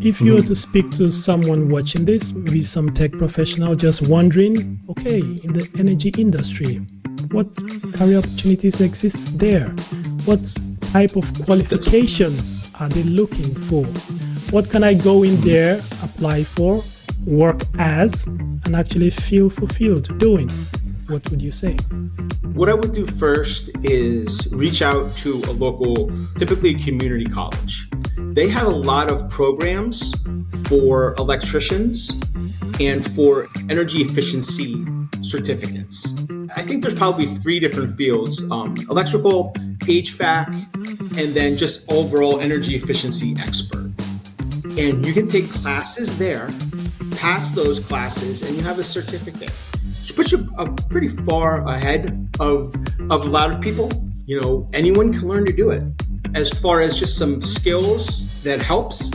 If you were to speak to someone watching this, maybe some tech professional just wondering, okay, in the energy industry, what career opportunities exist there? What type of qualifications are they looking for? What can I go in there, apply for, work as, and actually feel fulfilled doing? What would you say? What I would do first is reach out to a local, typically a community college. They have a lot of programs for electricians and for energy efficiency certificates. I think there's probably 3 different fields, electrical, HVAC, and then just overall energy efficiency expert. And you can take classes there, pass those classes, and you have a certificate. Which puts you pretty far ahead of a lot of people. You know, anyone can learn to do it. As far as just some skills that helps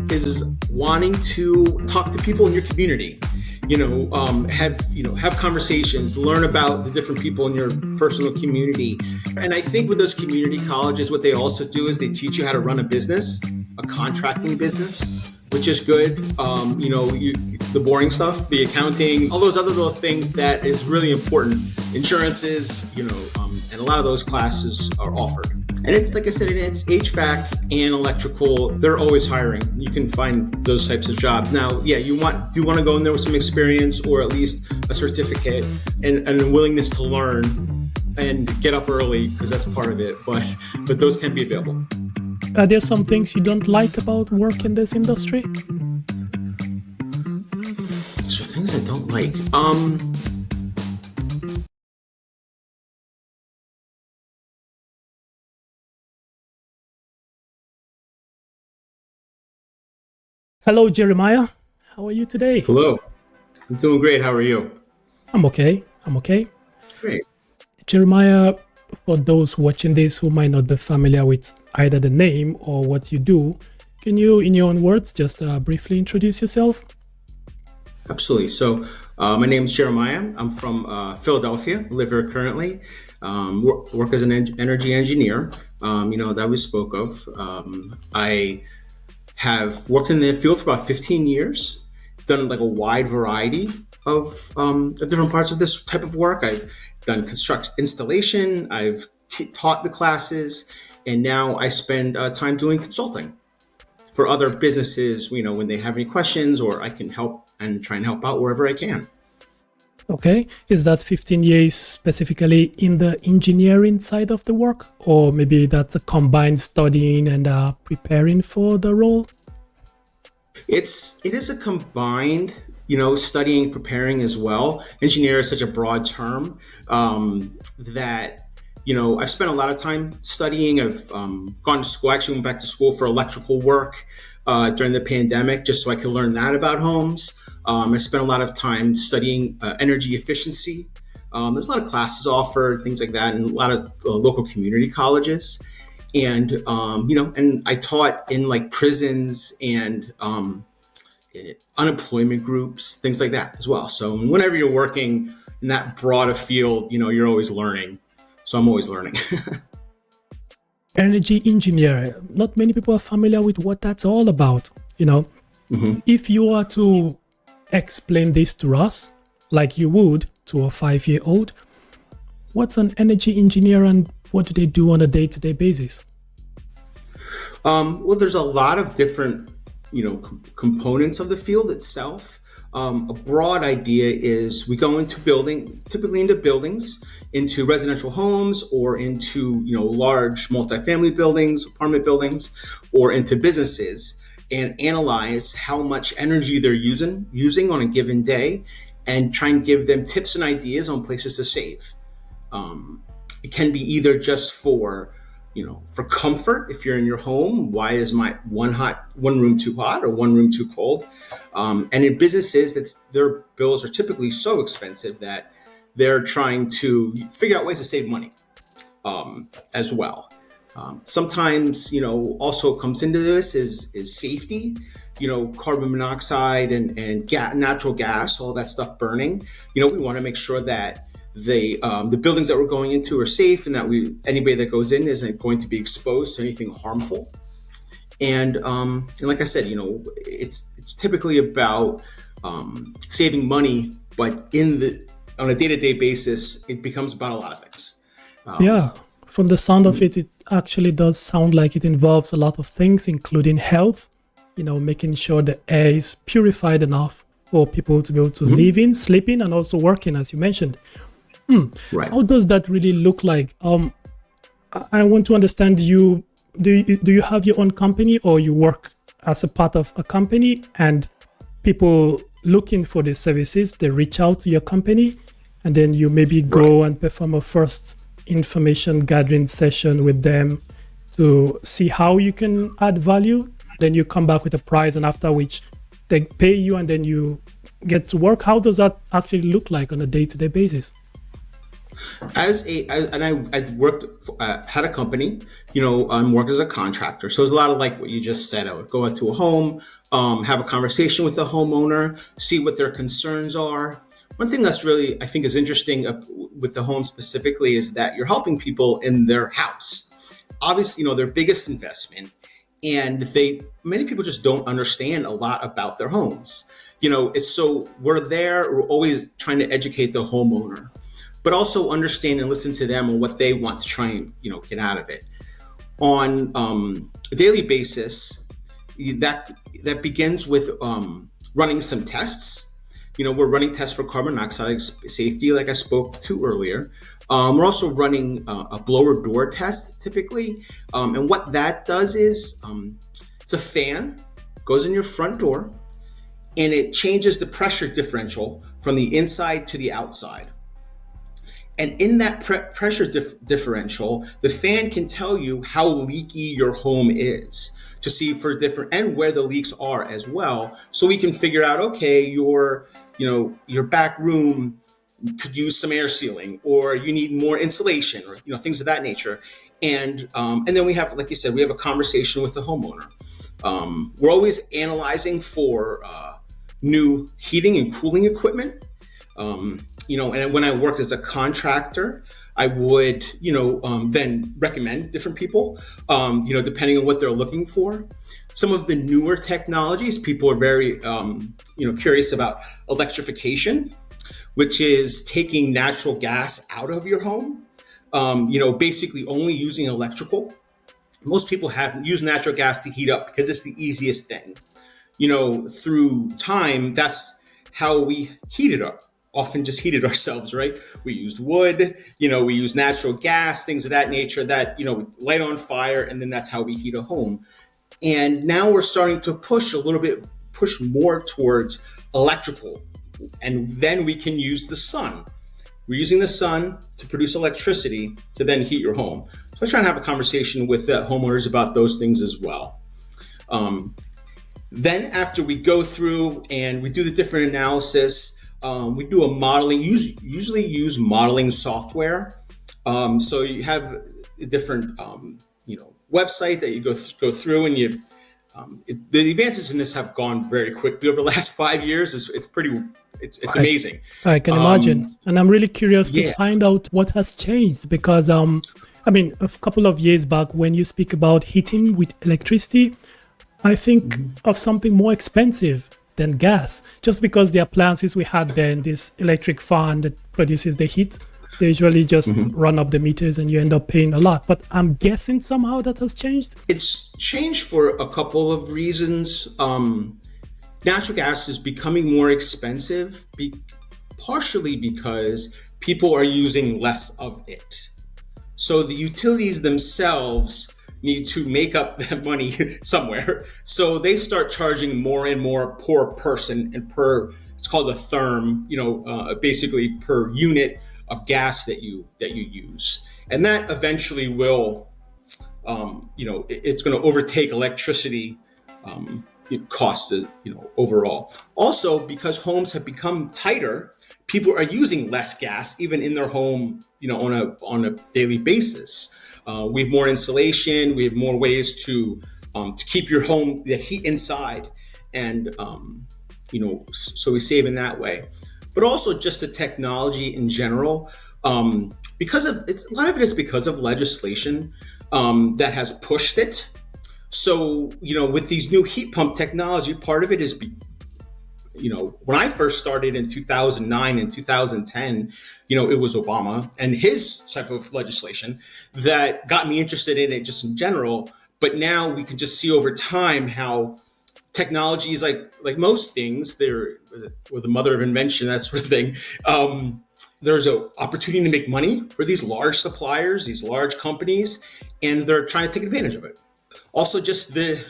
is wanting to talk to people in your community. Have conversations, learn about the different people in your personal community. And I think with those community colleges, what they also do is they teach you how to run a business, a contracting business, which is good. The boring stuff, the accounting, all those other little things that is really important. Insurances, and a lot of those classes are offered. And it's, like I said, it's HVAC and electrical. They're always hiring. You can find those types of jobs. Now, yeah, do want to go in there with some experience or at least a certificate and a willingness to learn and get up early because that's part of it. But those can be available. Are there some things you don't like about work in this industry? So things I don't like. Hello, Jeremiah. How are you today? Hello. I'm doing great. How are you? I'm okay. Great. Jeremiah, for those watching this who might not be familiar with either the name or what you do, can you, in your own words, just briefly introduce yourself? Absolutely. So my name is Jeremiah. I'm from Philadelphia. I live here currently. Work as an energy engineer, that we spoke of. I have worked in the field for about 15 years, done like a wide variety of different parts of this type of work. I've done installation, I've taught the classes, and now I spend time doing consulting for other businesses, when they have any questions, or I can help and try and help out wherever I can. Okay. Is that 15 years specifically in the engineering side of the work? Or maybe that's a combined studying and preparing for the role? It is a combined, studying, preparing as well. Engineer is such a broad term that, I've spent a lot of time studying. I've gone to school, actually went back to school for electrical work during the pandemic, just so I could learn that about homes. I spent a lot of time studying energy efficiency. There's a lot of classes offered, things like that, and a lot of local community colleges. And, and I taught in like prisons and unemployment groups, things like that as well. So whenever you're working in that broader field, you're always learning. So I'm always learning. Energy engineer, not many people are familiar with what that's all about. Mm-hmm. If you are to explain this to us, like you would to a 5-year-old, what's an energy engineer and what do they do on a day-to-day basis? Well, there's a lot of different, components of the field itself. A broad idea is we go typically into buildings, into residential homes or into, large multifamily buildings, apartment buildings, or into businesses, and analyze how much energy they're using on a given day and try and give them tips and ideas on places to save. It can be either just for comfort. If you're in your home, why is my one room too hot or one room too cold? And in businesses, their bills are typically so expensive that they're trying to figure out ways to save money as well. Sometimes, also comes into this is safety, carbon monoxide and natural gas, all that stuff burning. We want to make sure that the buildings that we're going into are safe and that anybody that goes in isn't going to be exposed to anything harmful. And like I said, it's typically about saving money, but on a day-to-day basis, it becomes about a lot of things. Yeah, from the sound of it, it actually does sound like it involves a lot of things, including health, making sure the air is purified enough for people to be able to live in, sleep in, and also working, as you mentioned. Right. How does that really look like? I want to understand do you have your own company, or you work as a part of a company, and people looking for these services, they reach out to your company, and then you maybe go and perform a first information gathering session with them to see how you can add value. Then you come back with a price, and after which they pay you, and then you get to work. How does that actually look like on a day-to-day basis? I worked, had a company, I'm working as a contractor. So it's a lot of like what you just said. I would go out to a home, have a conversation with the homeowner, see what their concerns are. One thing that's really, I think, is interesting with the home specifically is that you're helping people in their house. Obviously, their biggest investment, and many people just don't understand a lot about their homes. So we're always trying to educate the homeowner, but also understand and listen to them and what they want to try and get out of it. On a daily basis, that begins with running some tests. We're running tests for carbon monoxide safety, like I spoke to earlier. We're also running a blower door test typically. And what that does is it's a fan, goes in your front door, and it changes the pressure differential from the inside to the outside. And in that pressure differential, the fan can tell you how leaky your home is, to see for different, and where the leaks are as well. So we can figure out, okay, your back room could use some air sealing, or you need more insulation, or things of that nature. And then we have, like you said, we have a conversation with the homeowner. We're always analyzing for new heating and cooling equipment. And when I worked as a contractor, I would, then recommend different people, depending on what they're looking for. Some of the newer technologies, people are very, curious about electrification, which is taking natural gas out of your home, basically only using electrical. Most people have used natural gas to heat up because it's the easiest thing. Through time, that's how we heated up. Often just heated ourselves, right? We used wood, we use natural gas, things of that nature that, we light on fire, and then that's how we heat a home. And now we're starting to push more towards electrical. And then we can use the sun. We're using the sun to produce electricity to then heat your home. So I try and have a conversation with homeowners about those things as well. Then after we go through and we do the different analysis, we do a modeling, usually use modeling software. So you have a different, website that you go through, and the advances in this have gone very quickly over the last 5 years. It's amazing. I can imagine. And I'm really curious to find out what has changed, because, a couple of years back, when you speak about heating with electricity, I think of something more expensive than gas, just because the appliances we had then, this electric fan that produces the heat, they usually just run up the meters and you end up paying a lot. But I'm guessing somehow that has changed. It's changed for a couple of reasons. Natural gas is becoming more expensive, partially because people are using less of it. So the utilities themselves need to make up that money somewhere. So they start charging more and more per person and it's called a therm, basically per unit of gas that you use. And that eventually will, it's going to overtake electricity costs, overall. Also, because homes have become tighter, people are using less gas even in their home, on a daily basis. We have more insulation. We have more ways to keep your home, the heat inside, and so we save in that way. But also just the technology in general, because a lot of it is because of legislation that has pushed it. So, with these new heat pump technology, part of it is, when I first started in 2009 and 2010, it was Obama and his type of legislation that got me interested in it just in general. But now we can just see over time how technology is like most things, they're the mother of invention, that sort of thing. There's an opportunity to make money for these large suppliers, these large companies, and they're trying to take advantage of it. Also, just the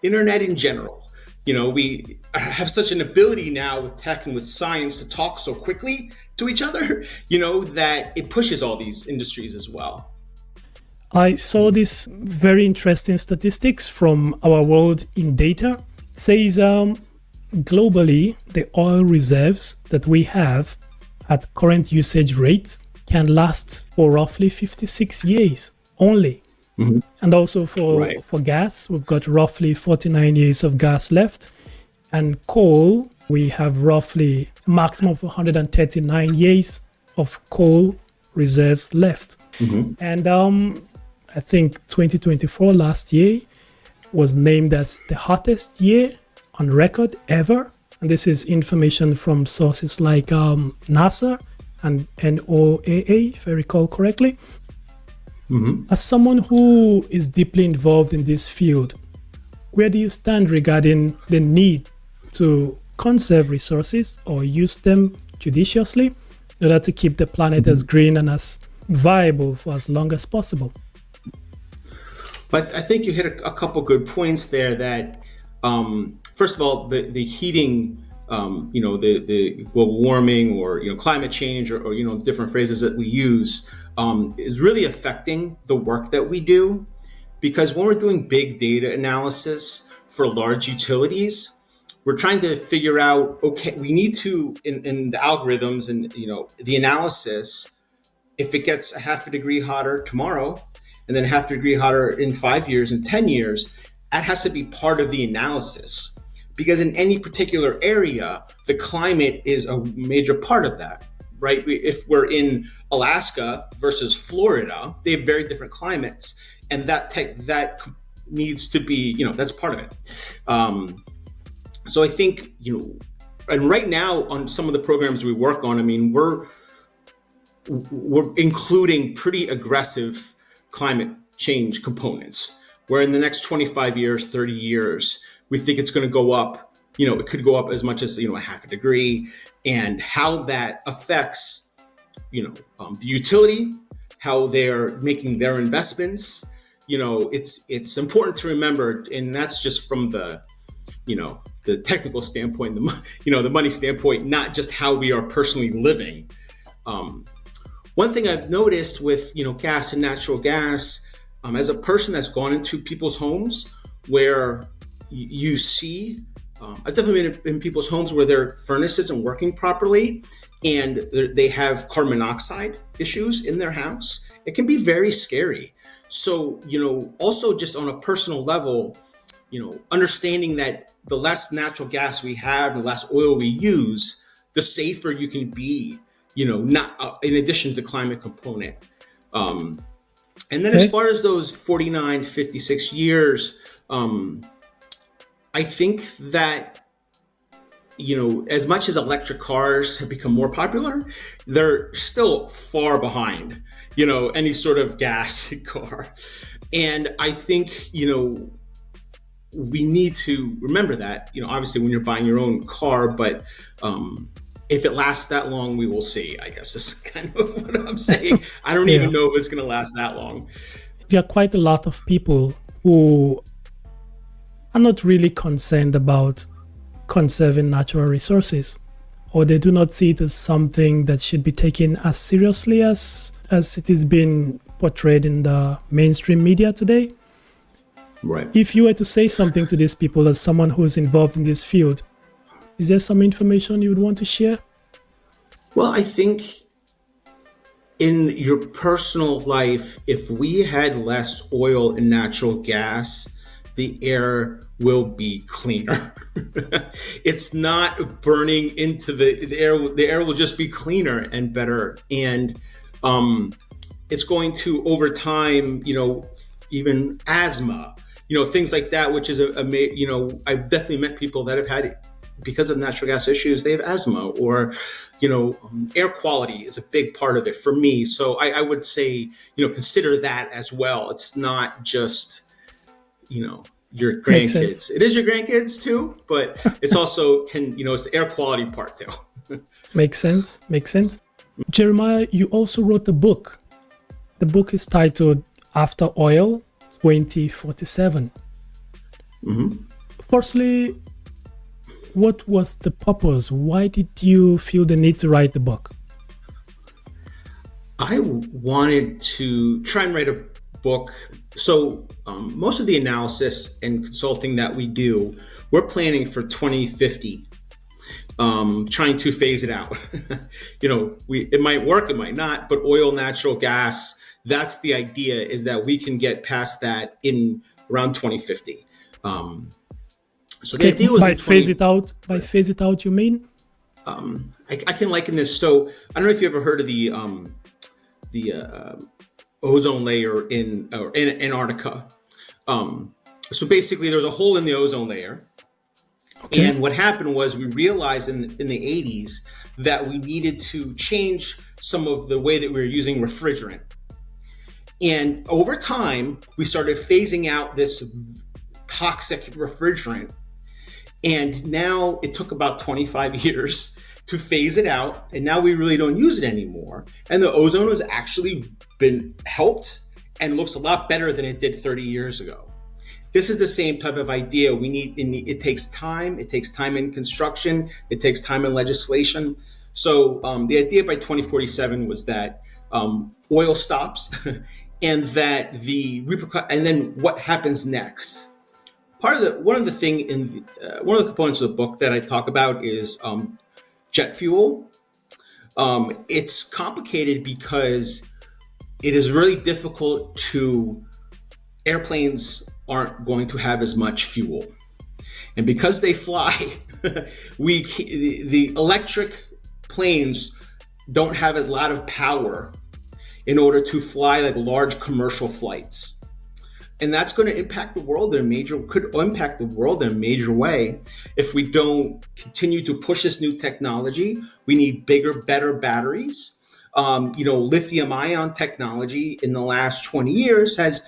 internet in general. We have such an ability now with tech and with science to talk so quickly to each other, that it pushes all these industries as well. I saw this very interesting statistics from Our World in Data. It says globally, the oil reserves that we have at current usage rates can last for roughly 56 years only. Mm-hmm. And also for gas, we've got roughly 49 years of gas left. And coal, we have roughly a maximum of 139 years of coal reserves left. Mm-hmm. And I think 2024 last year was named as the hottest year on record ever. And this is information from sources like NASA and NOAA, if I recall correctly. Mm-hmm. As someone who is deeply involved in this field, where do you stand regarding the need to conserve resources or use them judiciously in order to keep the planet as green and as viable for as long as possible? But I think you hit a couple good points there that, first of all, the heating, the global warming or, climate change or different phrases that we use, is really affecting the work that we do. Because when we're doing big data analysis for large utilities, we're trying to figure out, okay, we need to, in the algorithms and, the analysis, if it gets a half a degree hotter tomorrow, and then half a degree hotter in 5 years and 10 years, that has to be part of the analysis. Because in any particular area, the climate is a major part of that, right? If we're in Alaska versus Florida, they have very different climates. And that needs to be, that's part of it. So I think, and right now on some of the programs we work on, I mean, we're including pretty aggressive climate change components, where in the next 25 years, 30 years, we think it's going to go up, it could go up as much as, a half a degree, and how that affects, the utility, how they're making their investments. It's important to remember, and that's just from the technical standpoint, the money standpoint, not just how we are personally living. One thing I've noticed with, gas and natural gas, as a person that's gone into people's homes where you see, I've definitely been in people's homes where their furnace isn't working properly and they have carbon monoxide issues in their house. It can be very scary. So, also just on a personal level, understanding that the less natural gas we have and the less oil we use, the safer you can be, not in addition to the climate component. And then as far as those 49, 56 years, I think that, as much as electric cars have become more popular, they're still far behind, any sort of gas car. And I think, we need to remember that, obviously when you're buying your own car, but if it lasts that long, we will see, I guess is kind of what I'm saying. I don't even know if it's going to last that long. There are quite a lot of people who are not really concerned about conserving natural resources, or they do not see it as something that should be taken as seriously as it is being portrayed in the mainstream media today. Right. If you were to say something to these people as someone who is involved in this field, is there some information you would want to share? Well, I think in your personal life, if we had less oil and natural gas, the air will be cleaner. It's not burning into the air. The air will just be cleaner and better. And it's going to, over time, even asthma, things like that, which is I've definitely met people that have had, because of natural gas issues, they have asthma, or, air quality is a big part of it for me. So I would say, consider that as well. It's not just, your Makes grandkids. sense. It is your grandkids too, but it's also it's the air quality part too. Makes sense. Jeremiah, you also wrote a book. The book is titled After Oil 2047. Mm-hmm. Firstly, what was the purpose? Why did you feel the need to write the book? I wanted to try and write a book. So most of the analysis and consulting that we do, we're planning for 2050, trying to phase it out. It might work, it might not, but oil, natural gas, that's the idea, is that we can get past that in around 2050. So the idea was by phase it out. By phase it out, you mean? I can liken this. So I don't know if you ever heard of the ozone layer in Antarctica. So basically, there was a hole in the ozone layer, and what happened was we realized in the 80s that we needed to change some of the way that we were using refrigerant. And over time, we started phasing out this toxic refrigerant. And now it took about 25 years to phase it out. And now we really don't use it anymore. And the ozone has actually been helped and looks a lot better than it did 30 years ago. This is the same type of idea. It takes time. It takes time in construction. It takes time in legislation. So the idea by 2047 was that oil stops and that and then what happens next. One of the components of the book that I talk about is jet fuel. It's complicated because it is really difficult airplanes aren't going to have as much fuel. And because they fly, the electric planes don't have a lot of power in order to fly like large commercial flights. And that's going to impact the world could impact the world in a major way. If we don't continue to push this new technology, we need bigger, better batteries. Lithium ion technology in the last 20 years has,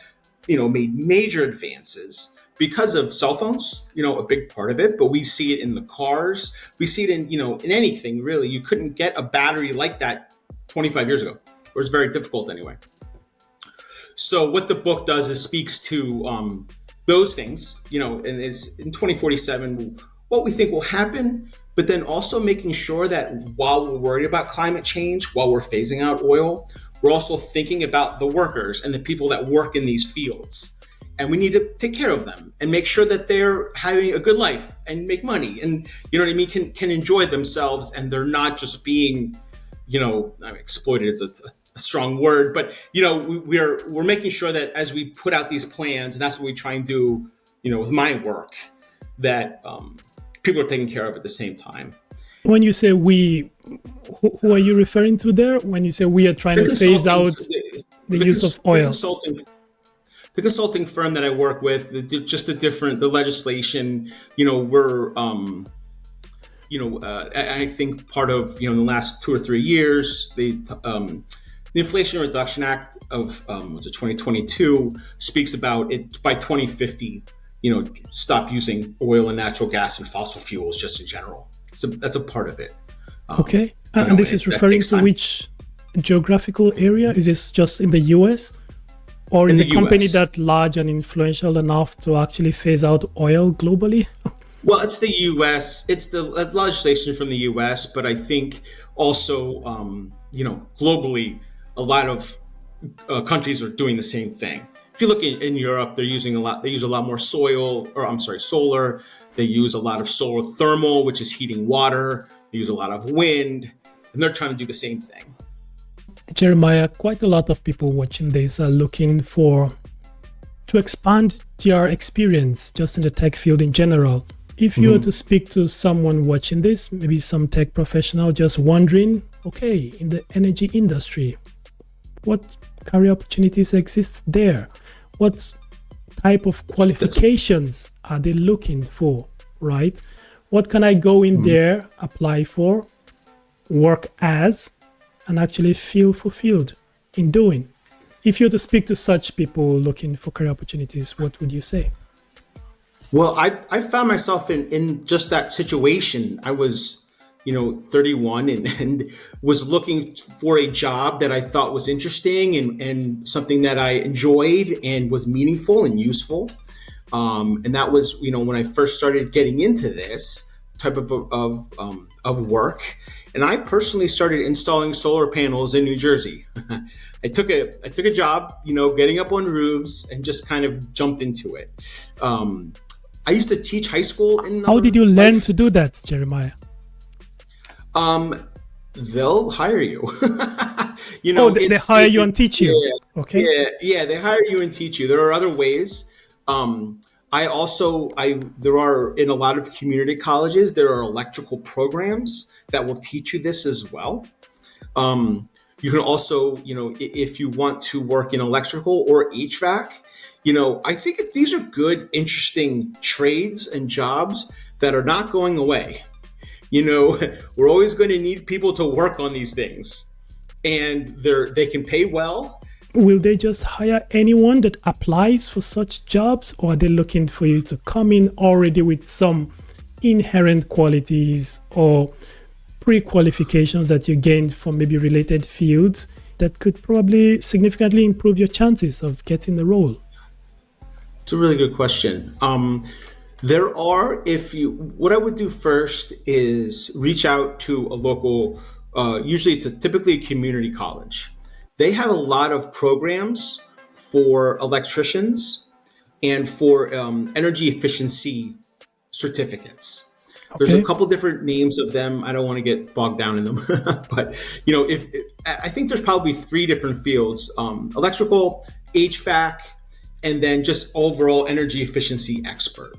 made major advances because of cell phones, a big part of it, but we see it in the cars. We see it in anything really. You couldn't get a battery like that 25 years ago, or it's very difficult anyway. So what the book does is speaks to those things, and it's in 2047, what we think will happen, but then also making sure that while we're worried about climate change, while we're phasing out oil, we're also thinking about the workers and the people that work in these fields. And we need to take care of them and make sure that they're having a good life and make money and, can enjoy themselves, and they're not just being, exploited is a strong word, but we're making sure that as we put out these plans, and that's what we try and do, with my work, that people are taken care of at the same time. When you say we, who are you referring to there? When you say we are trying to phase out the use of oil? The consulting firm that I work with, the legislation, we're I think part of in the last 2 or 3 years, the Inflation Reduction Act of 2022 speaks about it by 2050. Stop using oil and natural gas and fossil fuels just in general. So that's a part of it. Okay, and this is referring to which geographical area? Is this just in the US? Or is the company that large and influential enough to actually phase out oil globally? Well, it's the U.S. It's the legislation from the U.S., but I think also, globally, a lot of countries are doing the same thing. If you look in Europe, they use a lot more solar. They use a lot of solar thermal, which is heating water. They use a lot of wind, and they're trying to do the same thing. Jeremiah, quite a lot of people watching this are looking to expand their experience just in the tech field in general. If you were to speak to someone watching this, maybe some tech professional just wondering, okay, in the energy industry, what career opportunities exist there? What type of qualifications are they looking for, right? What can I go in there, apply for, work as, and actually feel fulfilled in doing? If you were to speak to such people looking for career opportunities, what would you say? Well, I found myself in just that situation. I was, 31 and was looking for a job that I thought was interesting and something that I enjoyed and was meaningful and useful. And that was, when I first started getting into this type of work. And I personally started installing solar panels in New Jersey. I took a job, getting up on roofs and just kind of jumped into it. I used to teach high school. How did you learn to do that, Jeremiah? They'll hire you. They hire you and teach you. Yeah, okay. Yeah, they hire you and teach you. There are other ways. There are in a lot of community colleges, there are electrical programs that will teach you this as well. You can also, if you want to work in electrical or HVAC, I think these are good, interesting trades and jobs that are not going away. We're always going to need people to work on these things, and they can pay well. Will they just hire anyone that applies for such jobs, or are they looking for you to come in already with some inherent qualities or pre-qualifications that you gained from maybe related fields that could probably significantly improve your chances of getting the role? It's a really good question. What I would do first is reach out to a local, usually it's typically a community college. They have a lot of programs for electricians and for energy efficiency certificates. Okay. There's a couple different names of them. I don't want to get bogged down in them, but I think there's probably 3 different fields: electrical, HVAC, and then just overall energy efficiency expert.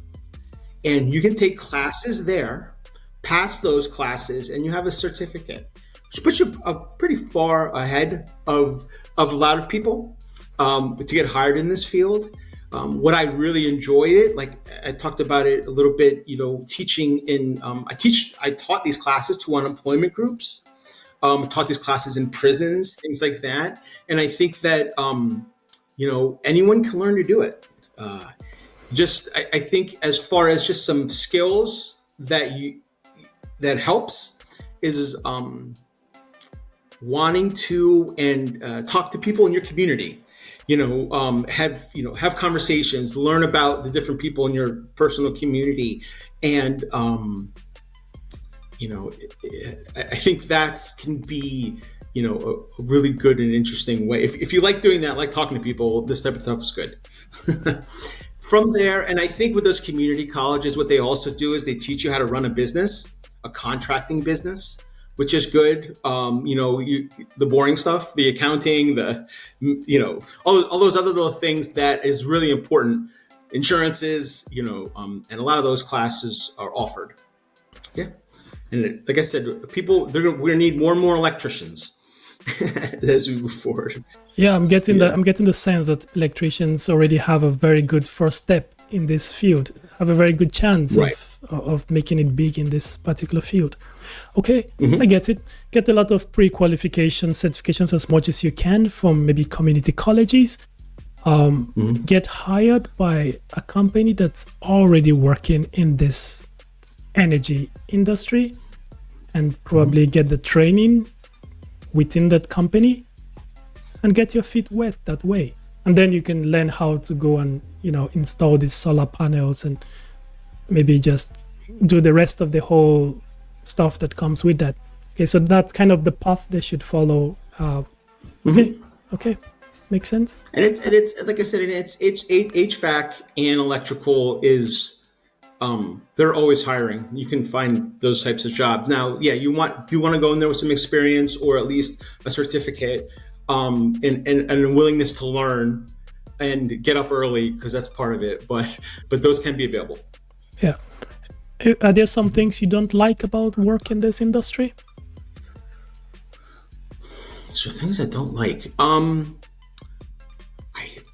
And you can take classes there, pass those classes, and you have a certificate, which puts you pretty far ahead of a lot of people to get hired in this field. What I really enjoyed it, like I talked about it a little bit, teaching I taught these classes to unemployment groups, taught these classes in prisons, things like that. And I think that, anyone can learn to do it. I think as far as just some skills that helps is wanting to talk to people in your community, have conversations, learn about the different people in your personal community. And, I think that can be, a really good and interesting way. If you like doing that, like talking to people, this type of stuff is good. From there, and I think with those community colleges, what they also do is they teach you how to run a business, a contracting business, which is good. The boring stuff, the accounting, all those other little things that is really important. Insurances, and a lot of those classes are offered. Yeah. And like I said, we're going to need more and more electricians as we move forward. Yeah, I'm getting the sense that electricians already have a very good first step in this field, have a very good chance of making it big in this particular field. Okay, I get it. Get a lot of pre-qualification certifications as much as you can from maybe community colleges. Get hired by a company that's already working in this energy industry and probably get the training within that company and get your feet wet that way. And then you can learn how to go and, install these solar panels and maybe just do the rest of the whole stuff that comes with that. Okay, so that's kind of the path they should follow. Okay, makes sense. And it's like I said, it's HVAC and electrical is they're always hiring. You can find those types of jobs. Now, yeah, do you want to go in there with some experience or at least a certificate, and a willingness to learn and get up early because that's part of it. But those can be available. Yeah. Are there some things you don't like about work in this industry? So things I don't like.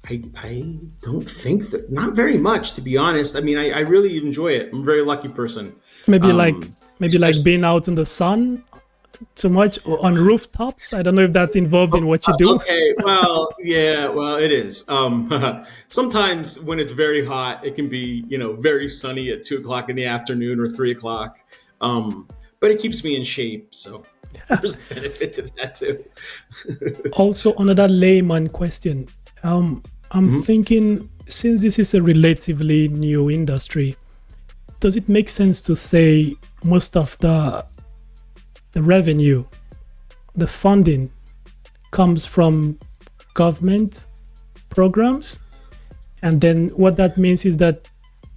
I don't think that, not very much, to be honest. I mean, I really enjoy it. I'm a very lucky person. Maybe like Especially- being out in the sun too much or on rooftops. I don't know if that's involved in what you do. Okay, well, yeah, well, it is. Sometimes when it's very hot, it can be, very sunny at 2 o'clock in the afternoon or 3 o'clock. But it keeps me in shape, so there's a benefit to that too. Also, another layman question. I'm thinking, since this is a relatively new industry, does it make sense to say most of the revenue, the funding, comes from government programs? And then what that means is that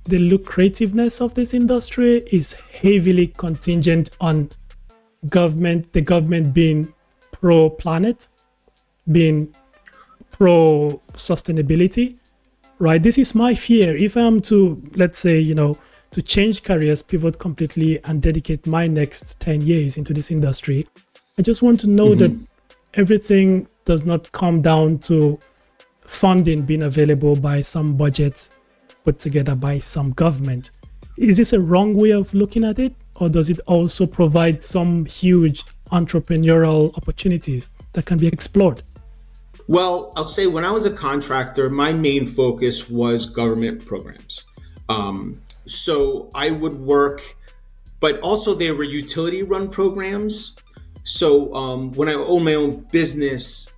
the lucrativeness of this industry is heavily contingent on the government being pro-planet, being pro-sustainability, right? This is my fear. If I'm to, let's say, to change careers, pivot completely and dedicate my next 10 years into this industry, I just want to know that everything does not come down to funding being available by some budget put together by some government. Is this a wrong way of looking at it? Or does it also provide some huge entrepreneurial opportunities that can be explored? Well, I'll say when I was a contractor, my main focus was government programs. So I would work, but also there were utility run programs. So when I owned my own business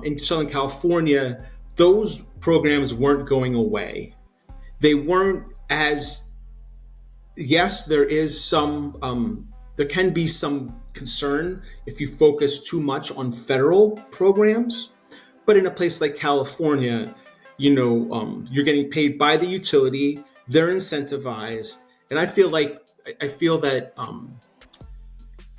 in Southern California, those programs weren't going away. They weren't as, yes, there is some, there can be some concern if you focus too much on federal programs. But in a place like California, you're getting paid by the utility, they're incentivized. And I feel that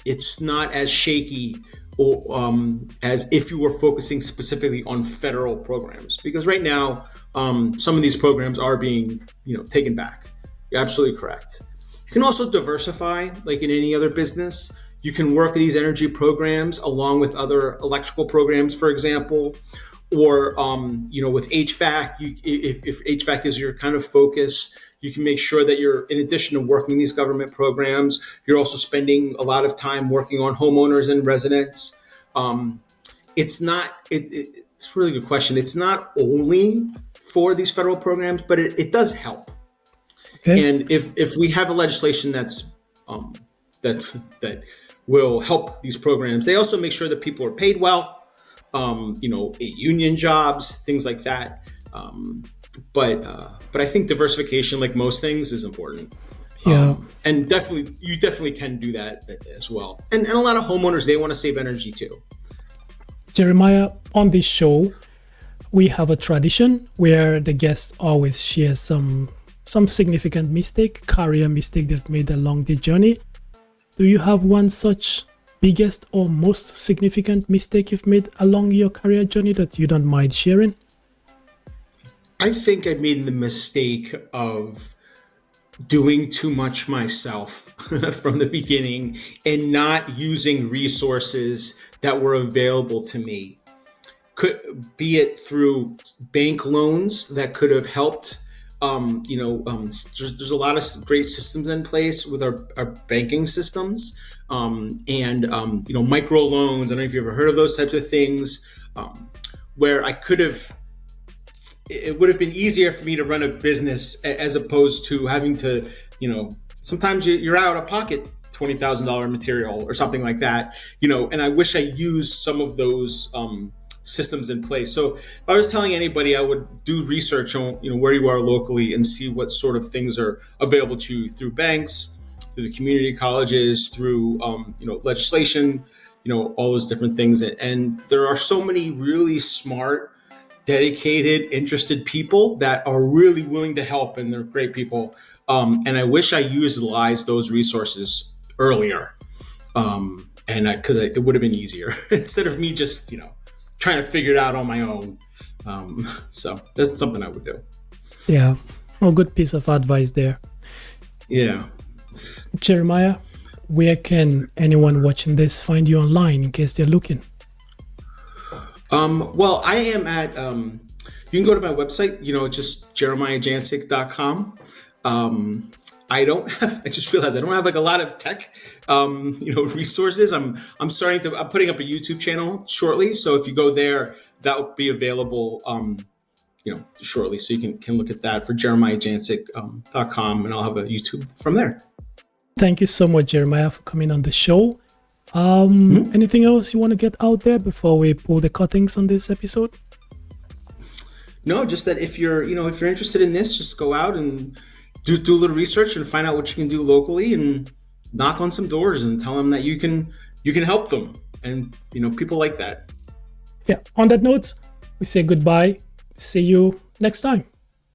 it's not as shaky or as if you were focusing specifically on federal programs. Because right now, some of these programs are being, taken back. You're absolutely correct. You can also diversify, like in any other business. You can work these energy programs along with other electrical programs, for example, or with HVAC. If HVAC is your kind of focus, you can make sure that you're, in addition to working these government programs, you're also spending a lot of time working on homeowners and residents. It's a really good question. It's not only for these federal programs, but it does help. Okay. And if we have a legislation that will help these programs, they also make sure that people are paid well, union jobs, things like that. But I think diversification, like most things, is important. Yeah. And you definitely can do that as well. And a lot of homeowners, they want to save energy too. Jeremiah, on this show, we have a tradition where the guest always shares some significant career mistake they've made along the journey. Do you have one such biggest or most significant mistake you've made along your career journey that you don't mind sharing? I think I made the mistake of doing too much myself from the beginning and not using resources that were available to me. Could be it through bank loans that could have helped. There's a lot of great systems in place with our banking systems, and micro loans. I don't know if you've ever heard of those types of things, where it would have been easier for me to run a business as opposed to having to, sometimes you're out of pocket $20,000 material or something like that, and I wish I used some of those systems in place. So if I was telling anybody, I would do research on, where you are locally and see what sort of things are available to you through banks, through the community colleges, through, legislation, all those different things. And there are so many really smart, dedicated, interested people that are really willing to help, and they're great people. And I wish I utilized those resources earlier, because it would have been easier instead of me just, trying to figure it out on my own. So that's something I would do. Yeah. Oh, good piece of advice there. Yeah. Jeremiah, where can anyone watching this find you online in case they're looking? Well, I am at You can go to my website, just jeremiahjancik.com. I just realized I don't have like a lot of tech, resources. I'm putting up a YouTube channel shortly. So if you go there, that will be available, shortly. So you can look at that for jeremiahjancik.com, and I'll have a YouTube from there. Thank you so much, Jeremiah, for coming on the show. Anything else you want to get out there before we pull the cuttings on this episode? No, just that if you're interested in this, just go out and do a little research and find out what you can do locally, and knock on some doors and tell them that you can help them. And people like that. Yeah. On that note, we say goodbye. See you next time.